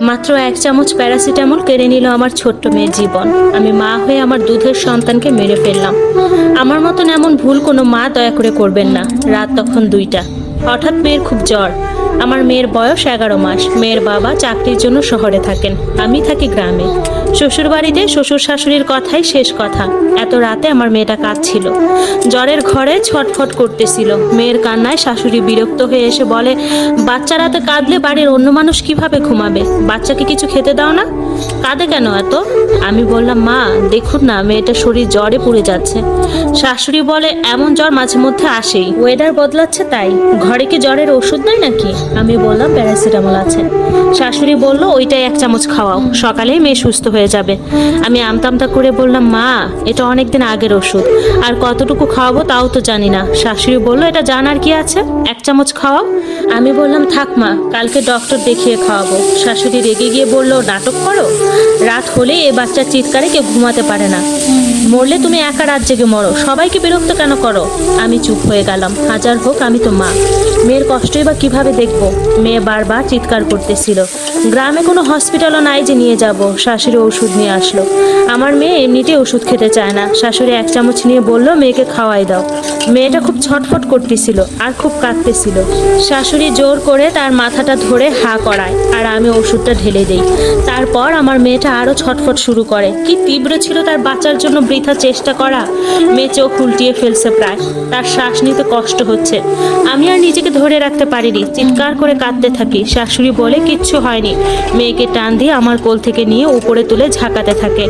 মাত্র 1 চামচ প্যারাসিটামল কেড়ে নিল আমার ছোট্ট মেয়ের জীবন। আমি মা হয়ে আমার দুধের সন্তানকে মেরে ফেললাম। আমার মতন এমন ভুল কোনো মা দয়া করে করবেন না। রাত তখন 2টা। হঠাৎ মেয়ের খুব জ্বর। আমার মেয়ের বয়স 11 মাস। মেয়ের বাবা চাকরির জন্য শহরে থাকেন, আমি থাকি গ্রামে। শ্বশুর বাড়িতে শ্বশুর শাশুড়ির কথাই শেষ কথা। এত রাতে আমার মেয়েটা কাঁদছিল, জ্বরের ঘরে ছটফট করতেছিল। মেয়ের কান্নায় শাশুড়ি বিরক্ত হয়ে এসে বলে, বাচ্চা রাতে কাঁদলে বাড়ির অন্য মানুষ কিভাবে ঘুমাবে? বাচ্চাকে কিছু খেতে দাও না, কাঁদে কেন এত? আমি বললাম, মা দেখুন না, মেয়েটার শরীর জ্বরে পুড়ে যাচ্ছে। শাশুড়ি বলে, এমন জ্বর মাঝে মধ্যে আসেই, ওয়েদার বদলাচ্ছে তাই। ঘরে কি জ্বরের ওষুধ নাই নাকি? আমি বললাম, প্যারাসিটামল আছে। শাশুড়ি বলল, ওইটাই 1 চামচ খাওয়াও, সকালেই মেয়ে সুস্থ হয়ে যাবে। আমি আমতা করে বললাম, মা এটা অনেকদিন আগের ওষুধ, আর কতটুকু খাওয়াবো তাও তো জানি না। শাশুড়ি বলল, এটা জানার কি আছে, 1 চামচ খাওয়াও। আমি বললাম, থাক মা, কালকে ডক্টর দেখিয়ে খাওয়াবো। শাশুড়ি রেগে গিয়ে বলল, নাটক করো? রাত হলে এ বাচ্চার চিৎকারে কেউ ঘুমাতে পারে না। মরলে তুমি একা রাত জেগে মরো, সবাইকে বিরক্ত কেন করো? আমি চুপ হয়ে গেলাম। হাজার হোক আমি তো মা, মেয়ের কষ্টই বা কিভাবে দেখবো? মেয়ে বারবার চিৎকার করতেছিল। গ্রামে কোনো হসপিটালও নাই যে নিয়ে যাব। শাশুড়ি ওষুধ নিয়ে আসলো। আমার মেয়ে এমনিতেই ওষুধ খেতে চায় না। শাশুড়ি 1 চামচ নিয়ে বলল, মেয়েকে খাওয়াই দাও। মেয়েটা খুব ছটফট করতেছিল আর খুব কাঁদতেছিল। শাশুড়ি জোর করে তার মাথাটা ধরে হা করায়, আর আমি ওষুধটা ঢেলে দেই। তারপর আমার মেয়েটা আরো ছটফট শুরু করে। কি তীব্র ছিল তার বাঁচার জন্য বৃথা চেষ্টা করা। মেয়ে চোখ উল্টিয়ে ফেলছে প্রায়, তার শ্বাস নিতে কষ্ট হচ্ছে। আমি আর নিজেকে ধরে রাখতে পারিনি, চিৎকার করে কাঁদতে থাকি। শাশুড়ি বলে, কিচ্ছু হয়নি। মেয়েকে টান দিয়ে আমার কোল থেকে নিয়ে উপরে তুলে ঝাঁকাতে থাকে।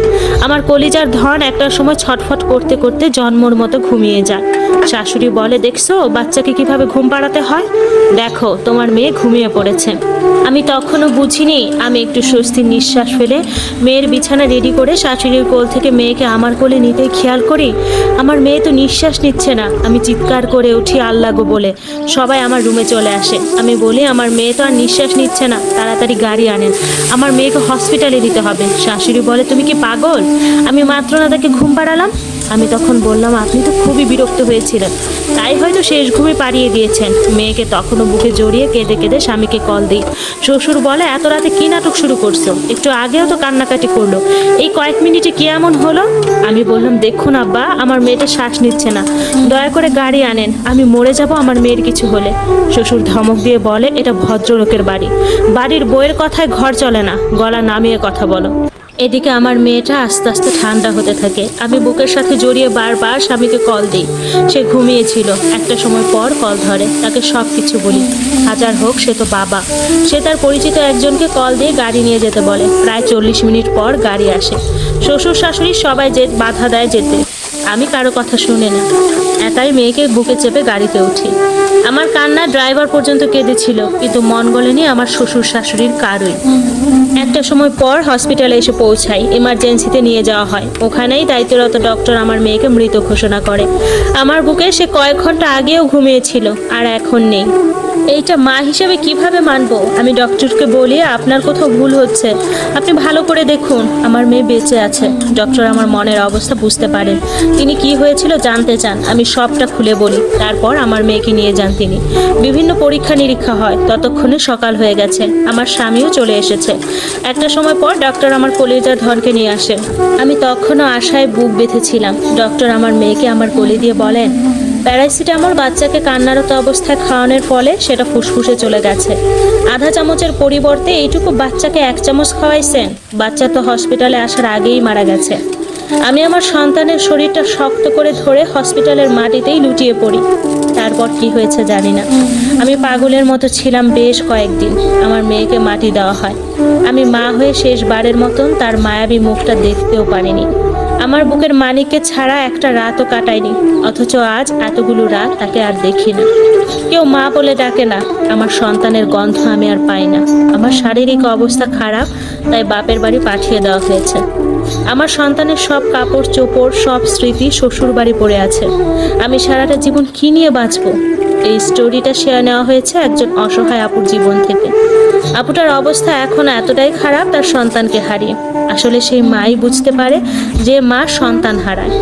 আমার কলিজার ধন একটার সময় ছটফট করতে করতে জন্মর মতো ঘুমিয়ে যায়। শাশুড়ি বলে, দেখছো বাচ্চাকে কিভাবে ঘুম পাড়াতে হয়? দেখো তোমার মেয়ে ঘুমিয়ে পড়েছে। আমি তখনও বুঝিনি। আমি একটু স্বস্তির নিঃশ্বাস ফেলে মেয়ের বিছানা রেডি করে শাশুড়ির কোল থেকে মেয়েকে আমার কোলে নিতে খেয়াল করি, আমার মেয়ে তো নিঃশ্বাস নিচ্ছে না। আমি চিৎকার করে উঠি, আল্লাহ গো বলে। সবাই আমার রুমে চলে আসে। আমি বলি, আমার মেয়ে তো আর নিঃশ্বাস নিচ্ছে না, তাড়াতাড়ি গাড়ি আনেন, আমার মেয়েকে হসপিটালে দিতে হবে। শাশুড়ি বলে, তুমি কি পাগল? আমি মাত্র না তাকে ঘুম পাড়ালাম। আমি তখন বললাম, আপনি তো খুবই বিরক্ত হয়েছিলেন, তাই হয়তো শেষ ঘুমে পাড়িয়ে দিয়েছেন। মেয়েকে তখনও বুকে জড়িয়ে কেঁদে কেঁদে স্বামীকে কল দিই। শ্বশুর বলে, এত রাতে কি নাটক শুরু করছো? একটু আগেও তো কান্নাকাটি করলো, এই কয়েক মিনিটে কি এমন হলো? আমি বললাম, দেখুন আব্বা, আমার মেয়েটা শ্বাস নিচ্ছে না, দয়া করে গাড়ি আনেন, আমি মরে যাব আমার মেয়ের কিছু হলে। শ্বশুর ধমক দিয়ে বলে, এটা ভদ্রলোকের বাড়ি, বাড়ির বইয়ের কথায় ঘর চলে না, গলা নামিয়ে কথা বলো। এদিকে আমার মেয়েটা আস্তে আস্তে ঠান্ডা হতে থাকে। আমি বুকের সাথে জড়িয়ে বারবার স্বামীকে কল দিই। সে ঘুমিয়েছিল। একটা সময় পর কল ধরে, তাকে সব কিছু বলি। হাজার হোক সে তো বাবা। সে তার পরিচিত একজনকে কল দিয়ে গাড়ি নিয়ে যেতে বলে। প্রায় 40 মিনিট পর গাড়ি আসে। শ্বশুর শাশুড়ি সবাই বাধা দেয় যেতে। আমি কারো কথা শুনে না, একাই মেয়েকে বুকে চেপে গাড়িতে উঠি। আমার কান্না ড্রাইভার পর্যন্ত কেঁদেছিল, কিন্তু মন গলেনি আমার শ্বশুর শাশুড়ির কারোই। একটা সময় পর হসপিটালে এসে পৌঁছাই। এমার্জেন্সিতে নিয়ে যাওয়া হয়। ওখানেই দায়িত্বরত ডক্টর আমার মেয়েকে মৃত ঘোষণা করে। আমার বুকে সে কয়েক ঘন্টা আগেও ঘুমিয়েছিল, আর এখন নেই। এইটা মা হিসেবে কিভাবে মানবো? আমি ডক্টরকে বলি, আপনার কোথাও ভুল হচ্ছে, আপনি ভালো করে দেখুন, আমার মেয়ে বেঁচে আছে। ডক্টর আমার মনের অবস্থা বুঝতে পারেন। তিনি কি হয়েছিল জানতে চান। আমি সবটা খুলে বলি। তারপর আমার মেয়েকে নিয়ে যান তিনি। বিভিন্ন পরীক্ষা নিরীক্ষা হয়। ততক্ষণে সকাল হয়ে গেছে। আমার স্বামীও চলে এসেছে। একটা সময় পর ডক্টর আমার কলিজার ধনকে নিয়ে আসেন। আমি তখনও আশায় বুক বেঁধেছিলাম। ডক্টর আমার মেয়েকে আমার কোলে দিয়ে বলেন, প্যারাসিটামল বাচ্চাকে কান্নারত অবস্থায় খাওয়ানোর ফলে সেটা ফুসফুসে চলে গেছে। আধা চামচের পরিবর্তে এইটুকু বাচ্চাকে 1 চামচ খাওয়াইছেন। বাচ্চা তো হসপিটালে আসার আগেই মারা গেছে। আমি আমার সন্তানের শরীরটা শক্ত করে ধরে হসপিটালের মাটিতেই লুটিয়ে পড়ি। তারপর কি হয়েছে জানি না। আমি পাগলের মতো ছিলাম বেশ কয়েকদিন। আমার মেয়েকে মাটি দেওয়া হয়। আমি মা হয়ে শেষবারের মতন তার মায়াবী মুখটা দেখতেও পারিনি। আমার বুকের মানিককে ছাড়া একটা রাতও কাটায়নি। অথচ আজ এতগুলো রাত তাকে আর দেখি না। কেউ মা বলে ডাকে না। আমার সন্তানের গন্ধ আমি আর পাই না। আমার শারীরিক অবস্থা খারাপ, তাই বাপের বাড়ি পাঠিয়ে দেওয়া হয়েছে। আমার সন্তানের সব কাপড় চোপড়, সব স্মৃতি শ্বশুর বাড়ি পড়ে আছে। আমি সারাটা জীবন কি নিয়ে বাঁচবো? এই স্টোরিটা শেয়ার নেওয়া হয়েছে একজন অসহায় আপুর জীবন থেকে। আপুটার অবস্থা এখন এতটাই খারাপ তার সন্তানকে হারিয়ে। আসলে সেই মাই বুঝতে পারে যে মা সন্তান হারায়।